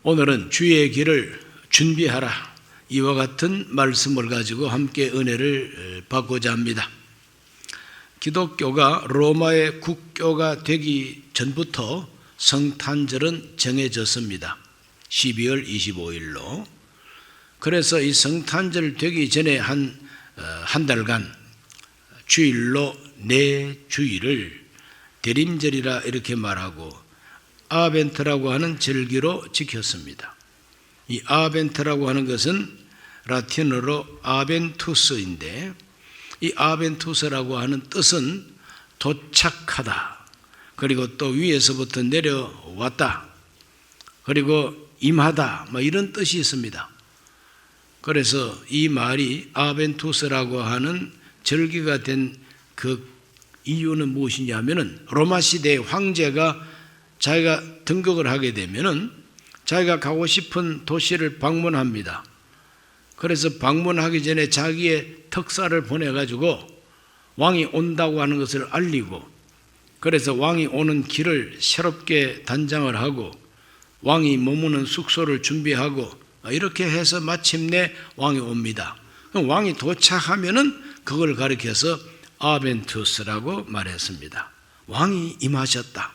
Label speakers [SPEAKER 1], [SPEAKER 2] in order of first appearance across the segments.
[SPEAKER 1] 오늘은 주의 길을 준비하라, 이와 같은 말씀을 가지고 함께 은혜를 받고자 합니다. 기독교가 로마의 국교가 되기 전부터 성탄절은 정해졌습니다. 12월 25일로. 그래서 이 성탄절 되기 전에 한 달간 주일로 네 주일을 대림절이라 이렇게 말하고 아벤트라고 하는 절기로 지켰습니다. 이 아벤트라고 하는 것은 라틴어로 아벤투스인데, 이 아벤투스라고 하는 뜻은 도착하다, 그리고 또 위에서부터 내려왔다, 그리고 임하다, 이런 뜻이 있습니다. 그래서 이 말이 아벤투스라고 하는 절기가 된 그 이유는 무엇이냐면은, 로마 시대의 황제가 자기가 등극을 하게 되면은 자기가 가고 싶은 도시를 방문합니다. 그래서 방문하기 전에 자기의 특사를 보내가지고 왕이 온다고 하는 것을 알리고, 그래서 왕이 오는 길을 새롭게 단장을 하고 왕이 머무는 숙소를 준비하고 이렇게 해서 마침내 왕이 옵니다. 그럼 왕이 도착하면은 그걸 가리켜서 아벤투스라고 말했습니다. 왕이 임하셨다,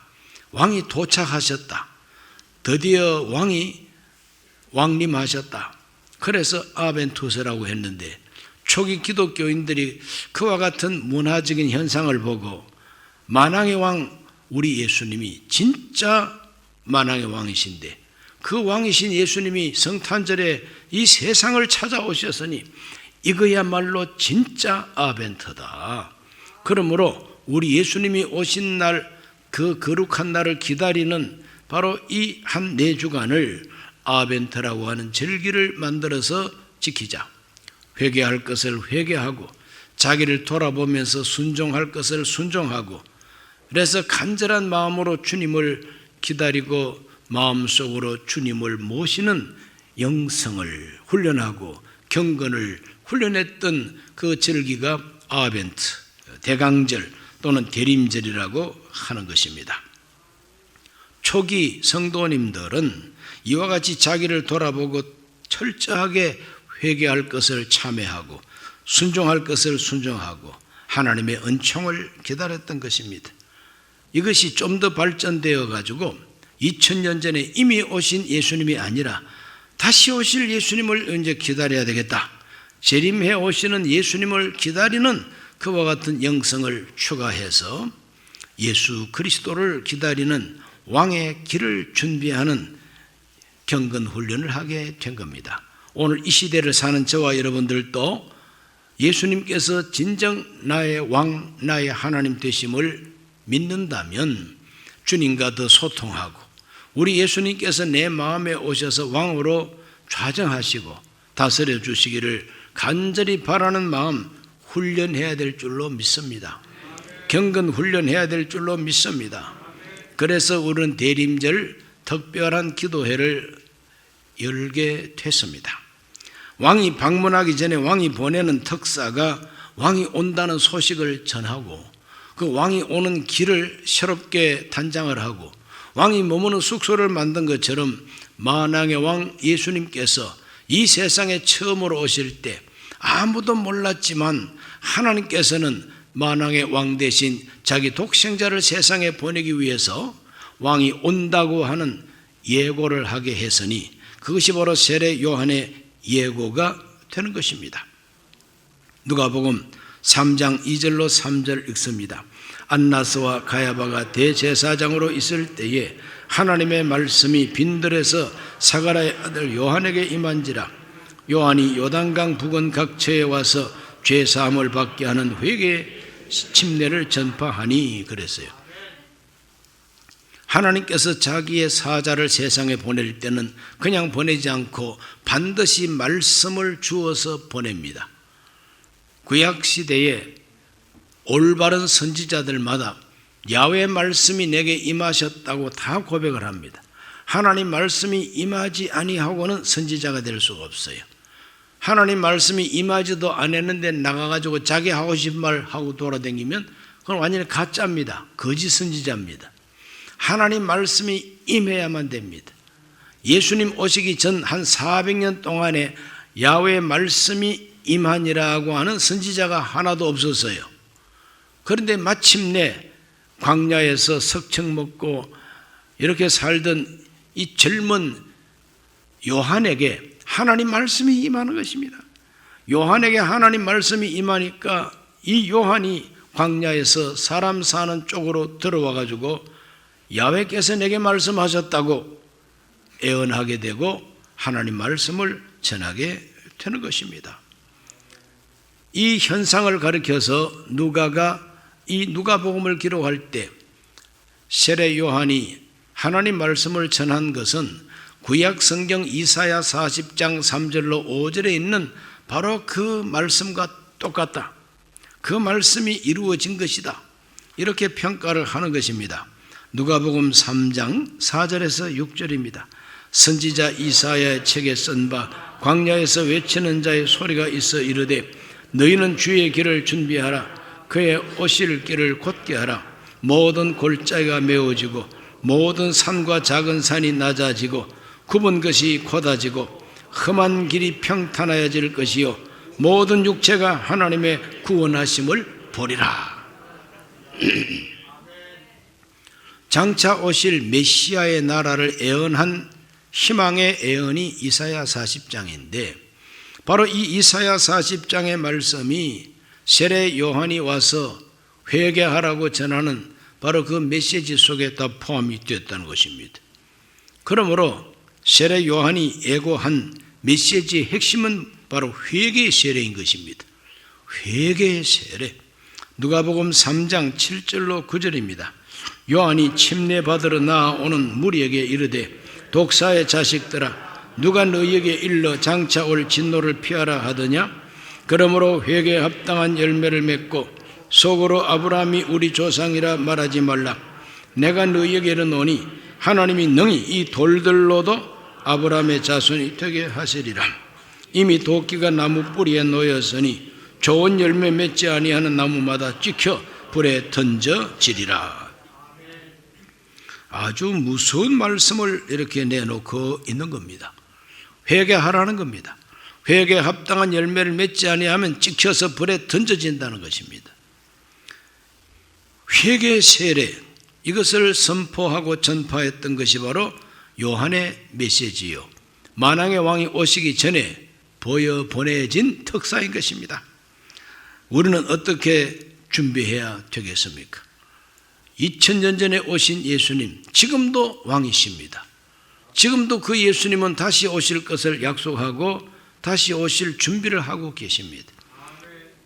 [SPEAKER 1] 왕이 도착하셨다, 드디어 왕이 왕림하셨다. 그래서 아벤투스라고 했는데, 초기 기독교인들이 그와 같은 문화적인 현상을 보고 만왕의 왕 우리 예수님이 진짜 만왕의 왕이신데, 그 왕이신 예수님이 성탄절에 이 세상을 찾아오셨으니 이거야말로 진짜 아벤트다. 그러므로 우리 예수님이 오신 날, 그 거룩한 날을 기다리는 바로 이 한 4주간을 아벤트라고 하는 절기를 만들어서 지키자. 회개할 것을 회개하고 자기를 돌아보면서 순종할 것을 순종하고, 그래서 간절한 마음으로 주님을 기다리고 마음속으로 주님을 모시는 영성을 훈련하고 경건을 훈련했던 그 절기가 아벤트, 대강절 또는 대림절이라고 하는 것입니다. 초기 성도님들은 이와 같이 자기를 돌아보고 철저하게 회개할 것을 참회하고 순종할 것을 순종하고 하나님의 은총을 기다렸던 것입니다. 이것이 좀 더 발전되어 가지고 2000년 전에 이미 오신 예수님이 아니라 다시 오실 예수님을 이제 기다려야 되겠다. 재림해 오시는 예수님을 기다리는 그와 같은 영성을 추가해서 예수 그리스도를 기다리는 왕의 길을 준비하는 경건 훈련을 하게 된 겁니다. 오늘 이 시대를 사는 저와 여러분들도 예수님께서 진정 나의 왕, 나의 하나님 되심을 믿는다면 주님과 더 소통하고, 우리 예수님께서 내 마음에 오셔서 왕으로 좌정하시고 다스려 주시기를 간절히 바라는 마음 훈련해야 될 줄로 믿습니다. 경건 훈련해야 될 줄로 믿습니다. 그래서 우리는 대림절 특별한 기도회를 열게 됐습니다. 왕이 방문하기 전에 왕이 보내는 특사가 왕이 온다는 소식을 전하고, 그 왕이 오는 길을 새롭게 단장을 하고 왕이 머무는 숙소를 만든 것처럼 만왕의 왕 예수님께서 이 세상에 처음으로 오실 때 아무도 몰랐지만 하나님께서는 만왕의 왕 대신 자기 독생자를 세상에 보내기 위해서 왕이 온다고 하는 예고를 하게 했으니 그것이 바로 세례 요한의 예고가 되는 것입니다. 누가복음 3장 2절로 3절 읽습니다. 안나스와 가야바가 대제사장으로 있을 때에 하나님의 말씀이 빈들에서 사가랴의 아들 요한에게 임한지라. 요한이 요단강 부근 각처에 와서 죄사함을 받게 하는 회개 침례를 전파하니 그랬어요. 하나님께서 자기의 사자를 세상에 보낼 때는 그냥 보내지 않고 반드시 말씀을 주어서 보냅니다. 구약시대에 올바른 선지자들마다 야훼 말씀이 내게 임하셨다고 다 고백을 합니다. 하나님 말씀이 임하지 아니하고는 선지자가 될 수가 없어요. 하나님 말씀이 임하지도 않았는데 나가가지고 자기 하고 싶은 말 하고 돌아다니면 그건 완전히 가짜입니다. 거짓 선지자입니다. 하나님 말씀이 임해야만 됩니다. 예수님 오시기 전 한 400년 동안에 야훼의 말씀이 임하니라고 하는 선지자가 하나도 없었어요. 그런데 마침내 광야에서 석청 먹고 이렇게 살던 이 젊은 요한에게 하나님 말씀이 임하는 것입니다. 요한에게 하나님 말씀이 임하니까 이 요한이 광야에서 사람 사는 쪽으로 들어와 가지고 야훼께서 내게 말씀하셨다고 애언하게 되고 하나님 말씀을 전하게 되는 것입니다. 이 현상을 가리켜서 누가가 이 누가복음을 기록할 때 세례 요한이 하나님 말씀을 전한 것은 구약 성경 이사야 40장 3절로 5절에 있는 바로 그 말씀과 똑같다. 그 말씀이 이루어진 것이다. 이렇게 평가를 하는 것입니다. 누가복음 3장 4절에서 6절입니다. 선지자 이사야의 책에 쓴 바 광야에서 외치는 자의 소리가 있어 이르되 너희는 주의 길을 준비하라. 그의 오실 길을 곧게 하라. 모든 골짜기가 메워지고 모든 산과 작은 산이 낮아지고 굽은 것이 곧아지고 험한 길이 평탄하여질 것이요 모든 육체가 하나님의 구원하심을 보리라. 장차 오실 메시아의 나라를 애언한 희망의 애언이 이사야 40장인데 바로 이 이사야 40장의 말씀이 세례 요한이 와서 회개하라고 전하는 바로 그 메시지 속에 다 포함이 되었다는 것입니다. 그러므로 세례 요한이 예고한 메시지의 핵심은 바로 회개의 세례인 것입니다. 회개의 세례. 누가복음 3장 7절로 9절입니다. 요한이 침례받으러 나아오는 무리에게 이르되 독사의 자식들아 누가 너희에게 일러 장차 올 진노를 피하라 하더냐. 그러므로 회개에 합당한 열매를 맺고 속으로 아브라함이 우리 조상이라 말하지 말라. 내가 너희에게 이르노니 하나님이 능히 이 돌들로도 아브라함의 자손이 되게 하시리라. 이미 도끼가 나무 뿌리에 놓였으니 좋은 열매 맺지 아니하는 나무마다 찍혀 불에 던져지리라. 아주 무서운 말씀을 이렇게 내놓고 있는 겁니다. 회개하라는 겁니다. 회개에 합당한 열매를 맺지 아니하면 찍혀서 불에 던져진다는 것입니다. 회개의 세례, 이것을 선포하고 전파했던 것이 바로 요한의 메시지요. 만왕의 왕이 오시기 전에 보내진 특사인 것입니다. 우리는 어떻게 준비해야 되겠습니까? 2000년 전에 오신 예수님, 지금도 왕이십니다. 지금도 그 예수님은 다시 오실 것을 약속하고 다시 오실 준비를 하고 계십니다.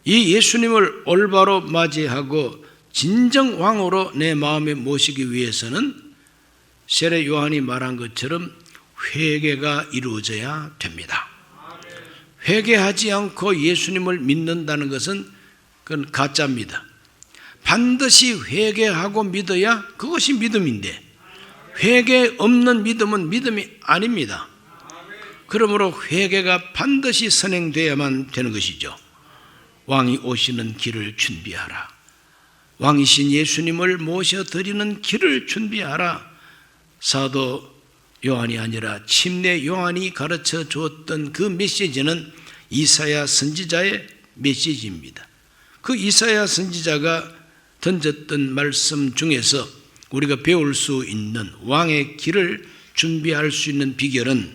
[SPEAKER 1] 이 예수님을 올바로 맞이하고 진정 왕으로 내 마음에 모시기 위해서는 세례 요한이 말한 것처럼 회개가 이루어져야 됩니다. 회개하지 않고 예수님을 믿는다는 것은 그건 가짜입니다. 반드시 회개하고 믿어야 그것이 믿음인데 회개 없는 믿음은 믿음이 아닙니다. 그러므로 회개가 반드시 선행되어야만 되는 것이죠. 왕이 오시는 길을 준비하라. 왕이신 예수님을 모셔드리는 길을 준비하라. 사도 요한이 아니라 침례 요한이 가르쳐 주었던 그 메시지는 이사야 선지자의 메시지입니다. 그 이사야 선지자가 던졌던 말씀 중에서 우리가 배울 수 있는 왕의 길을 준비할 수 있는 비결은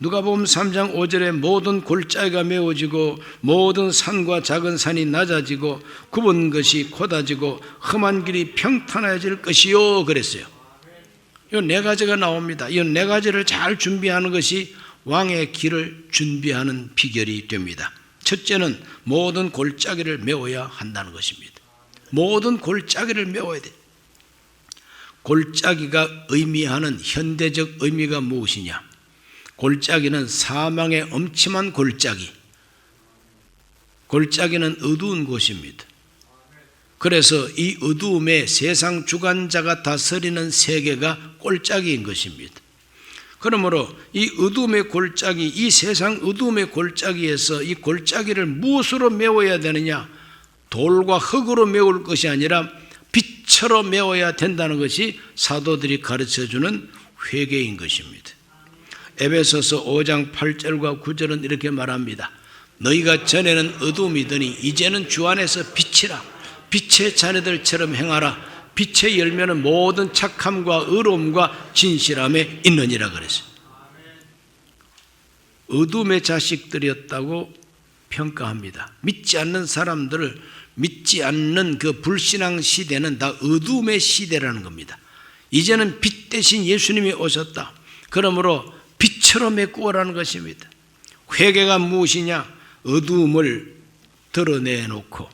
[SPEAKER 1] 누가복음 3장 5절에 모든 골짜기가 메워지고 모든 산과 작은 산이 낮아지고 굽은 것이 곧아지고 험한 길이 평탄해질 것이요 그랬어요. 이 네 가지가 나옵니다. 이 네 가지를 잘 준비하는 것이 왕의 길을 준비하는 비결이 됩니다. 첫째는 모든 골짜기를 메워야 한다는 것입니다. 모든 골짜기를 메워야 돼. 골짜기가 의미하는 현대적 의미가 무엇이냐? 골짜기는 사망의 엄침한 골짜기. 골짜기는 어두운 곳입니다. 그래서 이 어두움에 세상 주관자가 다스리는 세계가 골짜기인 것입니다. 그러므로 이 어두움의 골짜기, 이 세상 어두움의 골짜기에서 이 골짜기를 무엇으로 메워야 되느냐? 돌과 흙으로 메울 것이 아니라 빛으로 메워야 된다는 것이 사도들이 가르쳐주는 회개인 것입니다. 에베소서 5장 8절과 9절은 이렇게 말합니다. 너희가 전에는 어두움이더니 이제는 주 안에서 빛이라. 빛의 자녀들처럼 행하라. 빛의 열매는 모든 착함과 의로움과 진실함에 있느니라 그랬어요. 어둠의 자식들이었다고 평가합니다. 믿지 않는 사람들을, 믿지 않는 그 불신앙 시대는 다 어둠의 시대라는 겁니다. 이제는 빛 대신 예수님이 오셨다. 그러므로 빛으로 메꾸어라는 것입니다. 회개가 무엇이냐? 어둠을 드러내놓고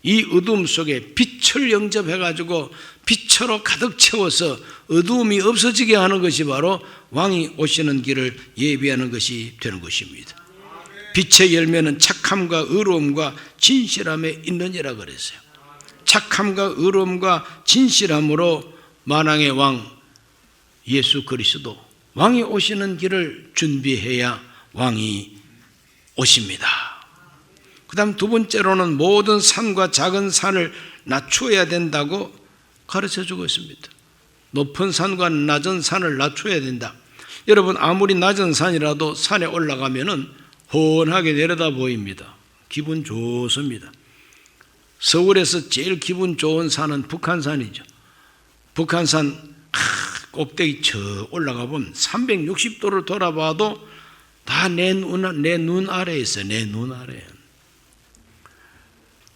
[SPEAKER 1] 이 어둠 속에 빛을 영접해가지고 빛으로 가득 채워서 어두움이 없어지게 하는 것이 바로 왕이 오시는 길을 예비하는 것이 되는 것입니다. 빛의 열매는 착함과 의로움과 진실함에 있느니라 그랬어요. 착함과 의로움과 진실함으로 만왕의 왕 예수 그리스도, 왕이 오시는 길을 준비해야 왕이 오십니다. 그 다음 두 번째로는 모든 산과 작은 산을 낮추어야 된다고 가르쳐주고 있습니다. 높은 산과 낮은 산을 낮춰야 된다. 여러분, 아무리 낮은 산이라도 산에 올라가면은 훤하게 내려다 보입니다. 기분 좋습니다. 서울에서 제일 기분 좋은 산은 북한산이죠. 북한산 꼭대기 저 올라가 보면 360도를 돌아봐도 다 내 눈 아래에 있어요. 내 눈 아래에.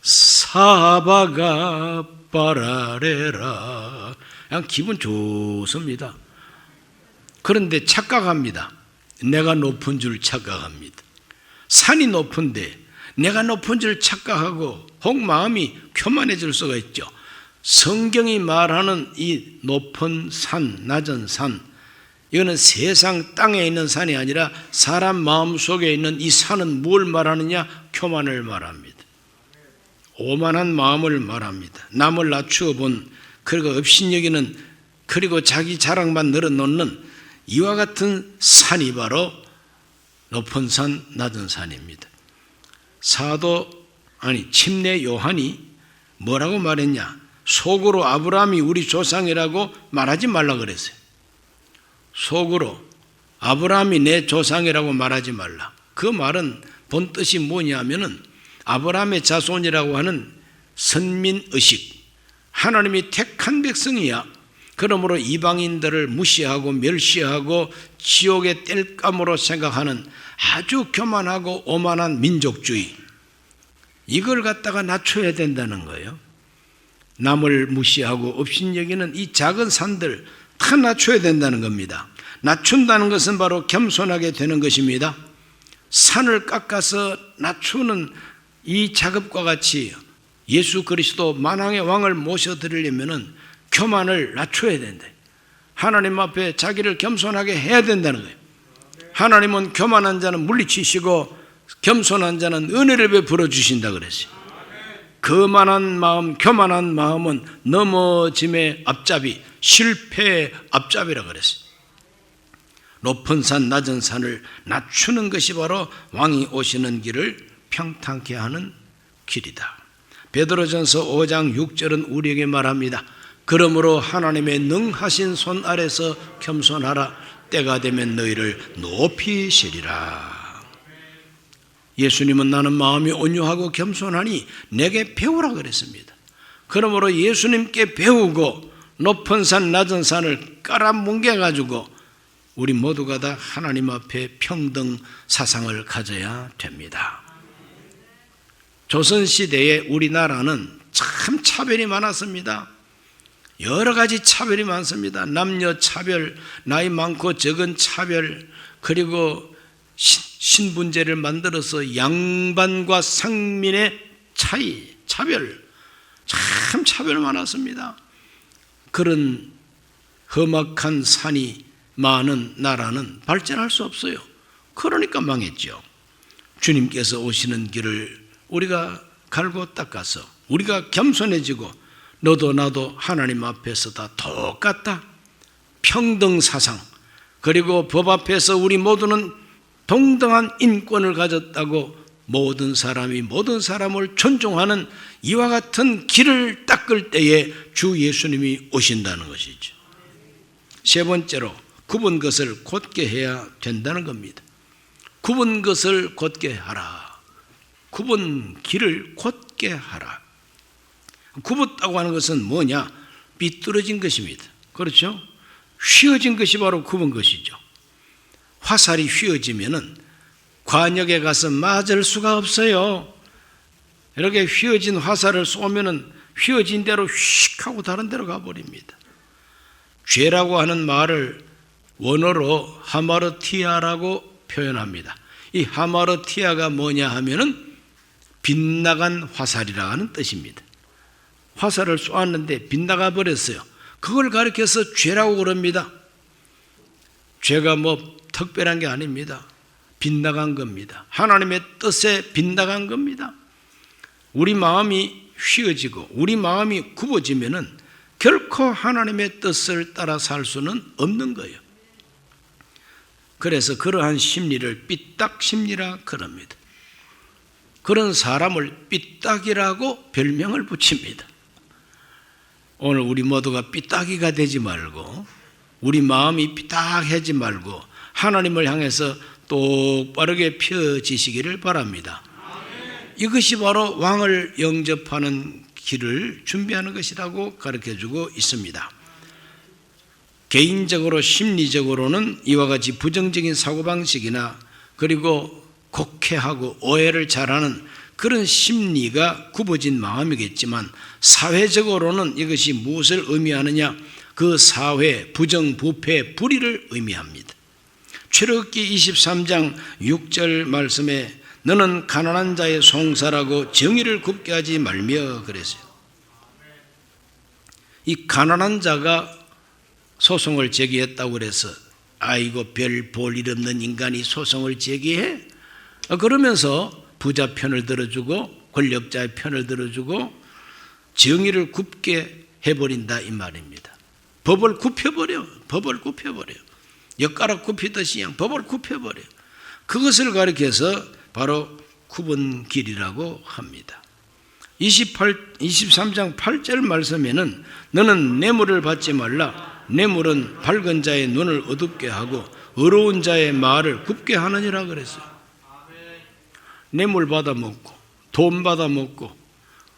[SPEAKER 1] 사바가 바라레라. 그냥 기분 좋습니다. 그런데 착각합니다. 내가 높은 줄 착각합니다. 산이 높은데 내가 높은 줄 착각하고 혹 마음이 교만해질 수가 있죠. 성경이 말하는 이 높은 산, 낮은 산, 이거는 세상 땅에 있는 산이 아니라 사람 마음 속에 있는 이 산은 뭘 말하느냐? 교만을 말합니다. 오만한 마음을 말합니다. 남을 낮추어 본, 그리고 업신여기는, 그리고 자기 자랑만 늘어놓는 이와 같은 산이 바로 높은 산, 낮은 산입니다. 침례 요한이 뭐라고 말했냐? 속으로 아브라함이 우리 조상이라고 말하지 말라 그랬어요. 속으로 아브라함이 내 조상이라고 말하지 말라. 그 말은 본 뜻이 뭐냐면은 아브라함의 자손이라고 하는 선민의식, 하나님이 택한 백성이야. 그러므로 이방인들을 무시하고 멸시하고 지옥의 땔감으로 생각하는 아주 교만하고 오만한 민족주의, 이걸 갖다가 낮춰야 된다는 거예요. 남을 무시하고 업신여기는 이 작은 산들 다 낮춰야 된다는 겁니다. 낮춘다는 것은 바로 겸손하게 되는 것입니다. 산을 깎아서 낮추는 이 작업과 같이 예수 그리스도 만왕의 왕을 모셔드리려면 교만을 낮춰야 된다. 하나님 앞에 자기를 겸손하게 해야 된다는 거예요. 하나님은 교만한 자는 물리치시고 겸손한 자는 은혜를 베풀어 주신다 그랬어요. 거만한 마음, 교만한 마음은 넘어짐의 앞잡이, 실패의 앞잡이라 그랬어요. 높은 산, 낮은 산을 낮추는 것이 바로 왕이 오시는 길을 평탄케 하는 길이다. 베드로전서 5장 6절은 우리에게 말합니다. 그러므로 하나님의 능하신 손 아래서 겸손하라. 때가 되면 너희를 높이시리라. 예수님은 나는 마음이 온유하고 겸손하니 내게 배우라 그랬습니다. 그러므로 예수님께 배우고 높은 산 낮은 산을 깔아뭉개가지고 우리 모두가 다 하나님 앞에 평등 사상을 가져야 됩니다. 조선시대에 우리나라는 참 차별이 많았습니다. 여러 가지 차별이 많습니다. 남녀 차별, 나이 많고 적은 차별, 그리고 신분제를 만들어서 양반과 상민의 차이, 차별, 참 차별 많았습니다. 그런 험악한 산이 많은 나라는 발전할 수 없어요. 그러니까 망했죠. 주님께서 오시는 길을 우리가 갈고 닦아서 우리가 겸손해지고 너도 나도 하나님 앞에서 다 똑같다. 평등 사상, 그리고 법 앞에서 우리 모두는 동등한 인권을 가졌다고 모든 사람이 모든 사람을 존중하는 이와 같은 길을 닦을 때에 주 예수님이 오신다는 것이죠. 세 번째로 굽은 것을 곧게 해야 된다는 겁니다. 굽은 것을 곧게 하라. 굽은 길을 곧게 하라. 굽었다고 하는 것은 뭐냐? 삐뚤어진 것입니다. 그렇죠? 휘어진 것이 바로 굽은 것이죠. 화살이 휘어지면은 관역에 가서 맞을 수가 없어요. 이렇게 휘어진 화살을 쏘면은 휘어진 대로 휙 하고 다른 데로 가버립니다. 죄라고 하는 말을 원어로 하마르티아라고 표현합니다. 이 하마르티아가 뭐냐 하면은 빗나간 화살이라 하는 뜻입니다. 화살을 쏘았는데 빗나가 버렸어요. 그걸 가리켜서 죄라고 그럽니다. 죄가 뭐 특별한 게 아닙니다. 빗나간 겁니다. 하나님의 뜻에 빗나간 겁니다. 우리 마음이 휘어지고 우리 마음이 굽어지면은 결코 하나님의 뜻을 따라 살 수는 없는 거예요. 그래서 그러한 심리를 삐딱 심리라 그럽니다. 그런 사람을 삐딱이라고 별명을 붙입니다. 오늘 우리 모두가 삐딱이가 되지 말고 우리 마음이 삐딱해지 말고 하나님을 향해서 똑바르게 펴지시기를 바랍니다. 이것이 바로 왕을 영접하는 길을 준비하는 것이라고 가르쳐주고 있습니다. 개인적으로 심리적으로는 이와 같이 부정적인 사고방식이나 그리고 곡해하고 오해를 잘하는 그런 심리가 굽어진 마음이겠지만 사회적으로는 이것이 무엇을 의미하느냐? 그 사회, 부정, 부패, 불의를 의미합니다. 출애굽기 23장 6절 말씀에 너는 가난한 자의 송사라고 정의를 굽게 하지 말며 그랬어요. 이 가난한 자가 소송을 제기했다고 그래서 아이고 별 볼 일 없는 인간이 소송을 제기해? 그러면서 부자 편을 들어주고 권력자의 편을 들어주고 정의를 굽게 해버린다 이 말입니다. 법을 굽혀버려. 법을 굽혀버려. 엿가락 굽히듯이 그냥 법을 굽혀버려. 그것을 가리켜서 바로 굽은 길이라고 합니다. 23장 8절 말씀에는 너는 뇌물을 받지 말라. 뇌물은 밝은 자의 눈을 어둡게 하고 어려운 자의 말을 굽게 하느니라 그랬어요. 뇌물 받아먹고 돈 받아먹고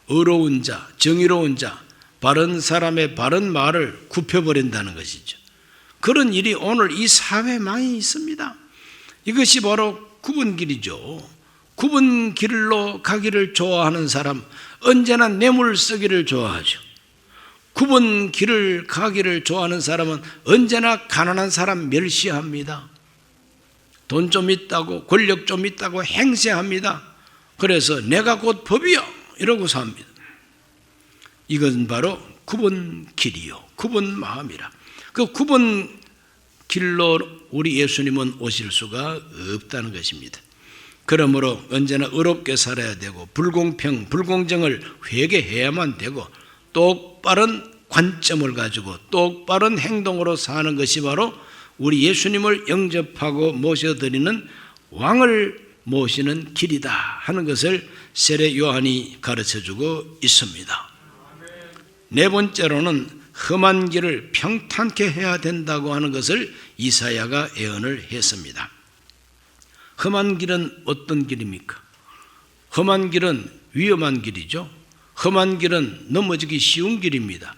[SPEAKER 1] 어려운 자, 정의로운 자, 바른 사람의 바른 말을 굽혀버린다는 것이죠. 그런 일이 오늘 이 사회에 많이 있습니다. 이것이 바로 굽은 길이죠. 굽은 길로 가기를 좋아하는 사람, 언제나 뇌물 쓰기를 좋아하죠. 굽은 길을 가기를 좋아하는 사람은 언제나 가난한 사람 멸시합니다. 돈 좀 있다고 권력 좀 있다고 행세합니다. 그래서 내가 곧 법이요 이러고 삽니다. 이건 바로 굽은 길이요 굽은 마음이라. 그 굽은 길로 우리 예수님은 오실 수가 없다는 것입니다. 그러므로 언제나 의롭게 살아야 되고 불공평, 불공정을 회개해야만 되고 똑바른 관점을 가지고 똑바른 행동으로 사는 것이 바로 우리 예수님을 영접하고 모셔드리는 왕을 모시는 길이다 하는 것을 세례 요한이 가르쳐주고 있습니다. 네 번째로는 험한 길을 평탄케 해야 된다고 하는 것을 이사야가 예언을 했습니다. 험한 길은 어떤 길입니까? 험한 길은 위험한 길이죠. 험한 길은 넘어지기 쉬운 길입니다.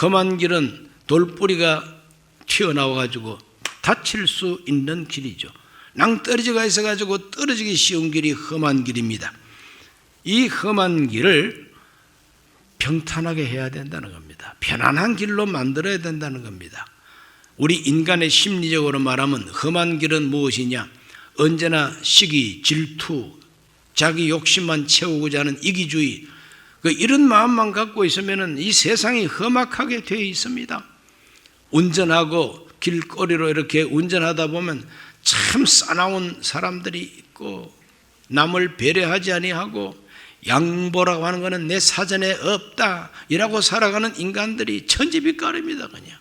[SPEAKER 1] 험한 길은 돌뿌리가 튀어나와가지고 다칠 수 있는 길이죠. 낭떠러지가 있어가지고 떨어지기 쉬운 길이 험한 길입니다. 이 험한 길을 평탄하게 해야 된다는 겁니다. 편안한 길로 만들어야 된다는 겁니다. 우리 인간의 심리적으로 말하면 험한 길은 무엇이냐? 언제나 시기, 질투, 자기 욕심만 채우고자 하는 이기주의, 이런 마음만 갖고 있으면 이 세상이 험악하게 되어 있습니다. 운전하고 길거리로 이렇게 운전하다 보면 참 싸나운 사람들이 있고 남을 배려하지 아니하고 양보라고 하는 것은 내 사전에 없다 이라고 살아가는 인간들이 천지빛깔입니다. 그냥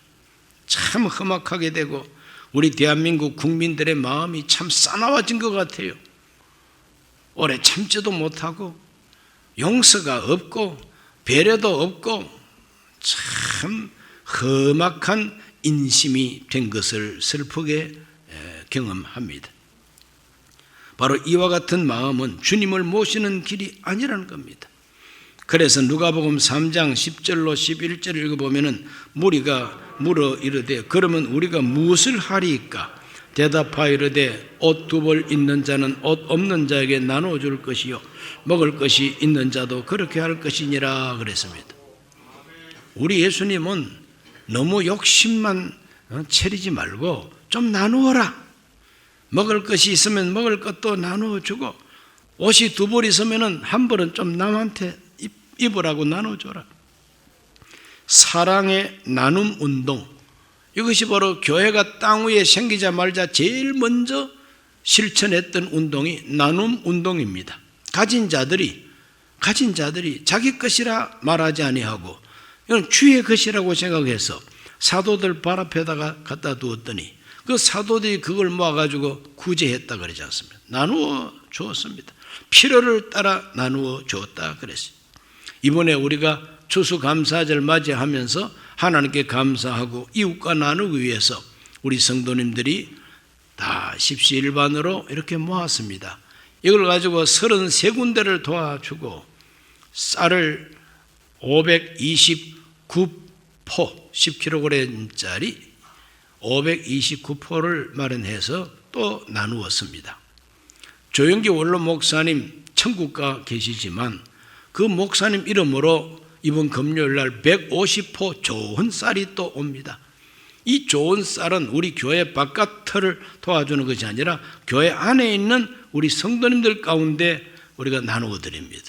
[SPEAKER 1] 참 험악하게 되고 우리 대한민국 국민들의 마음이 참 싸나워진 것 같아요. 오래 참지도 못하고 용서가 없고 배려도 없고 참 험악한 인심이 된 것을 슬프게 경험합니다. 바로 이와 같은 마음은 주님을 모시는 길이 아니라는 겁니다. 그래서 누가복음 3장 10절로 11절을 읽어보면 무리가 물어 이르되 그러면 우리가 무엇을 하리이까? 대답하여 이르되 옷 두 벌 있는 자는 옷 없는 자에게 나누어 줄 것이요 먹을 것이 있는 자도 그렇게 할 것이니라 그랬습니다. 우리 예수님은 너무 욕심만 차리지 말고 좀 나누어라. 먹을 것이 있으면 먹을 것도 나누어 주고 옷이 두 벌 있으면 한 벌은 좀 남한테 입으라고 나눠줘라. 사랑의 나눔 운동, 이것이 바로 교회가 땅 위에 생기자마자 제일 먼저 실천했던 운동이 나눔 운동입니다. 가진 자들이 자기 것이라 말하지 아니하고 이건 주의 것이라고 생각해서 사도들 발 앞에다가 갖다 두었더니 그 사도들이 그걸 모아가지고 구제했다 그러지 않습니까? 나누어 주었습니다. 필요를 따라 나누어 주었다 그랬어요. 이번에 우리가 추수감사절 맞이하면서 하나님께 감사하고 이웃과 나누기 위해서 우리 성도님들이 다 십시일반으로 이렇게 모았습니다. 이걸 가지고 33군데를 도와주고 쌀을 529포 10kg짜리 529포를 마련해서 또 나누었습니다. 조영기 원로 목사님 천국가 계시지만 그 목사님 이름으로 이번 금요일 날 150포 좋은 쌀이 또 옵니다. 이 좋은 쌀은 우리 교회 바깥을 도와주는 것이 아니라 교회 안에 있는 우리 성도님들 가운데 우리가 나누어 드립니다.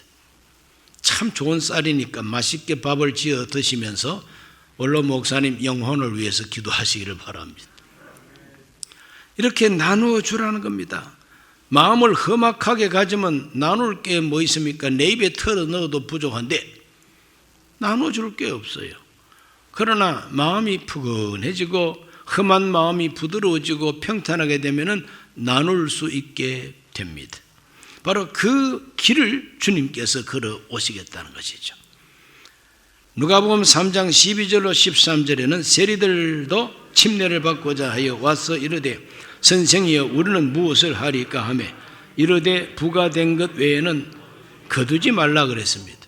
[SPEAKER 1] 참 좋은 쌀이니까 맛있게 밥을 지어 드시면서 원로 목사님 영혼을 위해서 기도하시기를 바랍니다. 이렇게 나누어 주라는 겁니다. 마음을 험악하게 가지면 나눌 게 뭐 있습니까? 내 입에 털어 넣어도 부족한데 나눠 줄 게 없어요. 그러나 마음이 푸근해지고 험한 마음이 부드러워지고 평탄하게 되면 나눌 수 있게 됩니다. 바로 그 길을 주님께서 걸어 오시겠다는 것이죠. 누가복음 3장 12절로 13절에는 세리들도 침례를 받고자 하여 와서 이르되 선생이여 우리는 무엇을 하리까 하며 이르되 부과된 것 외에는 거두지 말라 그랬습니다.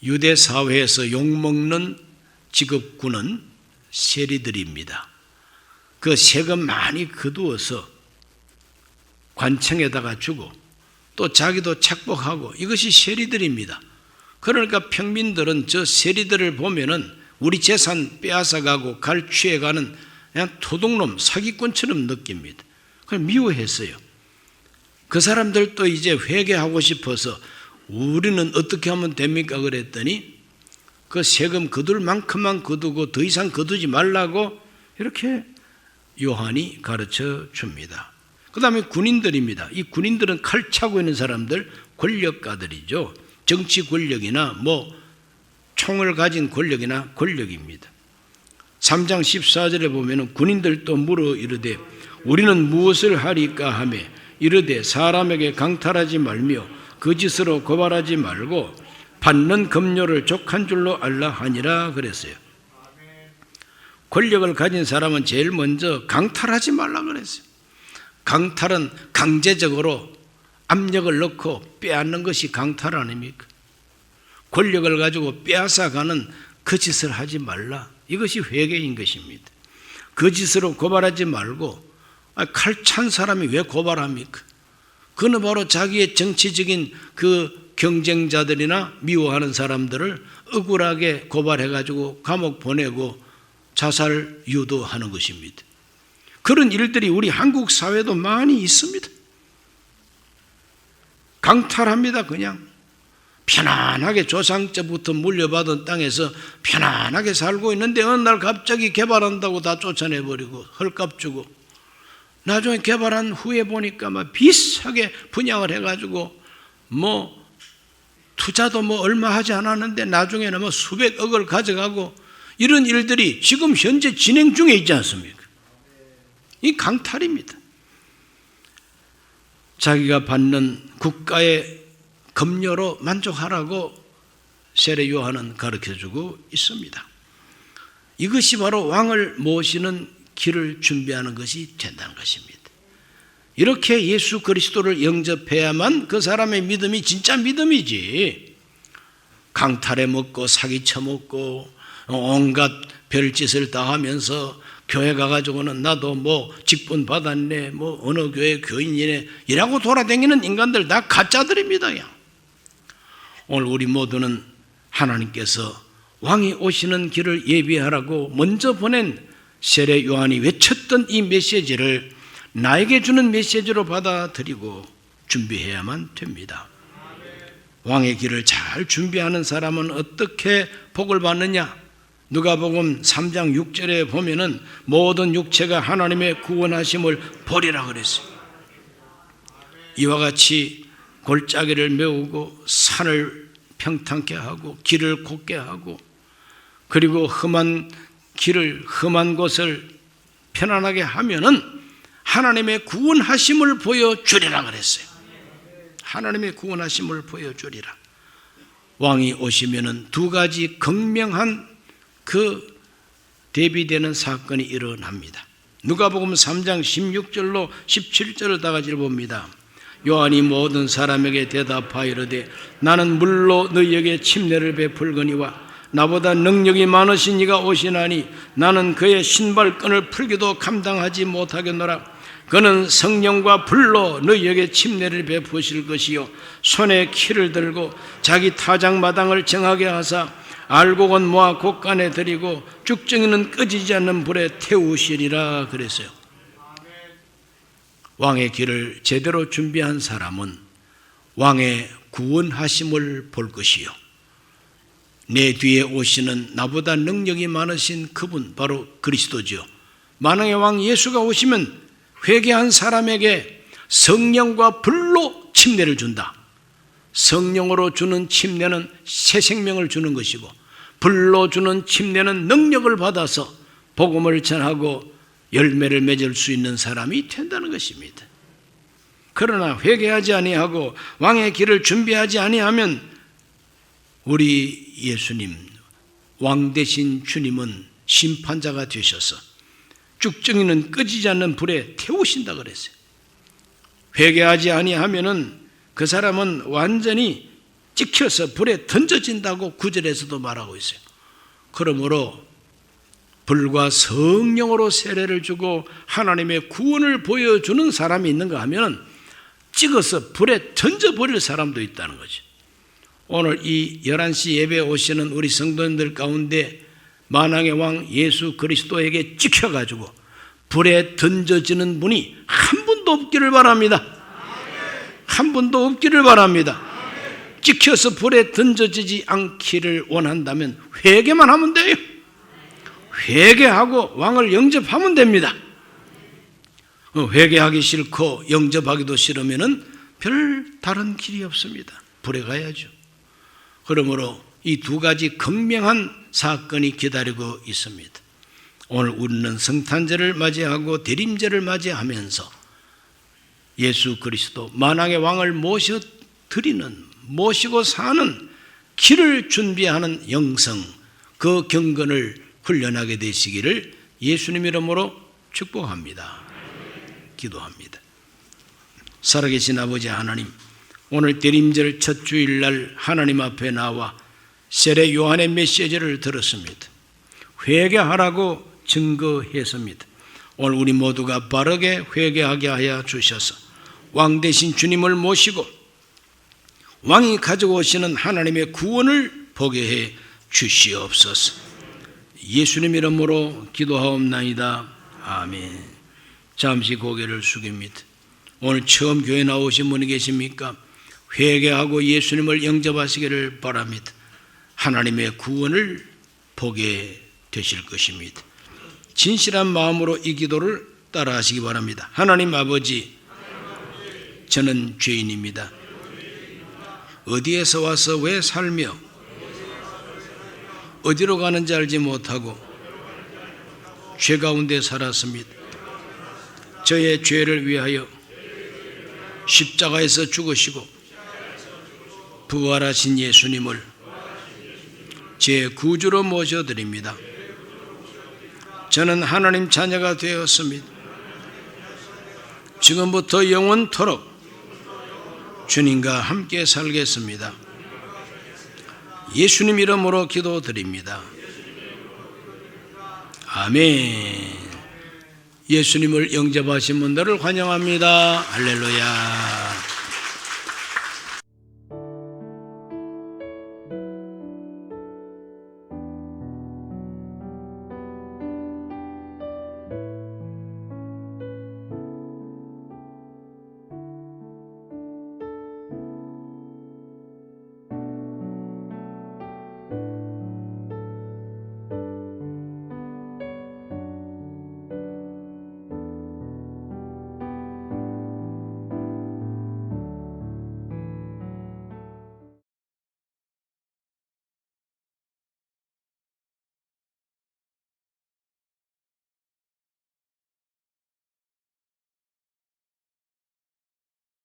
[SPEAKER 1] 유대 사회에서 욕먹는 직업군은 세리들입니다. 그 세금 많이 거두어서 관청에다가 주고 또 자기도 착복하고 이것이 세리들입니다. 그러니까 평민들은 저 세리들을 보면은 우리 재산 빼앗아가고 갈취해가는 그냥 도둑놈 사기꾼처럼 느낍니다. 그걸 미워했어요. 그 사람들도 이제 회개하고 싶어서 우리는 어떻게 하면 됩니까? 그랬더니 그 세금 거둘 만큼만 거두고 더 이상 거두지 말라고 이렇게 요한이 가르쳐 줍니다. 그 다음에 군인들입니다. 이 군인들은 칼 차고 있는 사람들 권력가들이죠. 정치 권력이나 뭐 총을 가진 권력이나 권력입니다. 3장 14절에 보면 군인들도 물어 이르되 우리는 무엇을 하리까 하며 이르되 사람에게 강탈하지 말며 거짓으로 고발하지 말고 받는 급료를 족한 줄로 알라 하니라 그랬어요. 권력을 가진 사람은 제일 먼저 강탈하지 말라 그랬어요. 강탈은 강제적으로 압력을 넣고 빼앗는 것이 강탈 아닙니까? 권력을 가지고 빼앗아가는 거짓을 하지 말라. 이것이 회개인 것입니다. 거짓으로 고발하지 말고 칼 찬 사람이 왜 고발합니까? 그는 바로 자기의 정치적인 그 경쟁자들이나 미워하는 사람들을 억울하게 고발해가지고 감옥 보내고 자살 유도하는 것입니다. 그런 일들이 우리 한국 사회도 많이 있습니다. 강탈합니다. 그냥 편안하게 조상 때부터 물려받은 땅에서 편안하게 살고 있는데 어느 날 갑자기 개발한다고 다 쫓아내버리고 헐값 주고 나중에 개발한 후에 보니까 막 비싸게 분양을 해가지고 뭐 투자도 뭐 얼마 하지 않았는데 나중에는 뭐 수백억을 가져가고 이런 일들이 지금 현재 진행 중에 있지 않습니까? 이 강탈입니다. 자기가 받는 국가의 급료로 만족하라고 세례 요한은 가르쳐주고 있습니다. 이것이 바로 왕을 모시는 길을 준비하는 것이 된다는 것입니다. 이렇게 예수 그리스도를 영접해야만 그 사람의 믿음이 진짜 믿음이지, 강탈해 먹고 사기 쳐먹고 온갖 별짓을 다 하면서 교회 가가지고는 나도 뭐 직분 받았네, 뭐 어느 교회 교인이네 이라고 돌아다니는 인간들 다 가짜들입니다. 오늘 우리 모두는 하나님께서 왕이 오시는 길을 예비하라고 먼저 보낸 세례 요한이 외쳤던 이 메시지를 나에게 주는 메시지로 받아들이고 준비해야만 됩니다. 왕의 길을 잘 준비하는 사람은 어떻게 복을 받느냐? 누가복음 3장 6절에 보면은 모든 육체가 하나님의 구원하심을 보리라 그랬어요. 이와 같이 골짜기를 메우고 산을 평탄케 하고 길을 곧게 하고 그리고 험한 곳을 편안하게 하면은 하나님의 구원하심을 보여주리라 그랬어요. 하나님의 구원하심을 보여주리라. 왕이 오시면은 두 가지 극명한 그 대비되는 사건이 일어납니다. 누가복음 3장 16절로 17절을 다 같이 봅니다. 요한이 모든 사람에게 대답하여 이르되 나는 물로 너희에게 침례를 베풀거니와 나보다 능력이 많으신 이가 오시나니 나는 그의 신발끈을 풀기도 감당하지 못하겠노라. 그는 성령과 불로 너희에게 침례를 베푸실 것이요 손에 키를 들고 자기 타작마당을 정하게 하사 알곡은 모아 곳간에 들이고 쭉정이는 꺼지지 않는 불에 태우시리라 그랬어요. 왕의 길을 제대로 준비한 사람은 왕의 구원하심을 볼 것이요 내 뒤에 오시는 나보다 능력이 많으신 그분 바로 그리스도죠. 만왕의 왕 예수가 오시면 회개한 사람에게 성령과 불로 침례를 준다. 성령으로 주는 침례는 새 생명을 주는 것이고 불로 주는 침례는 능력을 받아서 복음을 전하고 열매를 맺을 수 있는 사람이 된다는 것입니다. 그러나 회개하지 아니하고 왕의 길을 준비하지 아니하면 우리 예수님, 왕 되신 주님은 심판자가 되셔서 쭉정이는 꺼지지 않는 불에 태우신다 그랬어요. 회개하지 아니하면은 그 사람은 완전히 찍혀서 불에 던져진다고 구절에서도 말하고 있어요. 그러므로 불과 성령으로 세례를 주고 하나님의 구원을 보여주는 사람이 있는가 하면 찍어서 불에 던져버릴 사람도 있다는 거죠. 오늘 이 11시 예배에 오시는 우리 성도님들 가운데 만왕의 왕 예수 그리스도에게 찍혀가지고 불에 던져지는 분이 한 분도 없기를 바랍니다. 한 분도 없기를 바랍니다. 찍혀서 불에 던져지지 않기를 원한다면 회개만 하면 돼요. 회개하고 왕을 영접하면 됩니다. 회개하기 싫고 영접하기도 싫으면은 별 다른 길이 없습니다. 불에 가야죠. 그러므로 이 두 가지 극명한 사건이 기다리고 있습니다. 오늘 우리는 성탄절을 맞이하고 대림절을 맞이하면서 예수 그리스도 만왕의 왕을 모시고 사는 길을 준비하는 영성, 그 경건을 훈련하게 되시기를 예수님 이름으로 축복합니다. 기도합니다. 살아계신 아버지 하나님, 오늘 대림절 첫 주일날 하나님 앞에 나와 세례 요한의 메시지를 들었습니다. 회개하라고 증거했습니다. 오늘 우리 모두가 바르게 회개하게 하여 주셔서 왕 되신 주님을 모시고 왕이 가지고 오시는 하나님의 구원을 보게 해 주시옵소서. 예수님 이름으로 기도하옵나이다. 아멘. 잠시 고개를 숙입니다. 오늘 처음 교회 나오신 분이 계십니까? 회개하고 예수님을 영접하시기를 바랍니다. 하나님의 구원을 보게 되실 것입니다. 진실한 마음으로 이 기도를 따라하시기 바랍니다. 하나님 아버지, 저는 죄인입니다. 어디에서 와서 왜 살며 어디로 가는지 알지 못하고 죄 가운데 살았습니다. 저의 죄를 위하여 십자가에서 죽으시고 부활하신 예수님을 제 구주로 모셔드립니다. 저는 하나님 자녀가 되었습니다. 지금부터 영원토록 주님과 함께 살겠습니다. 예수님 이름으로 기도드립니다. 아멘. 예수님을 영접하신 분들을 환영합니다. 할렐루야.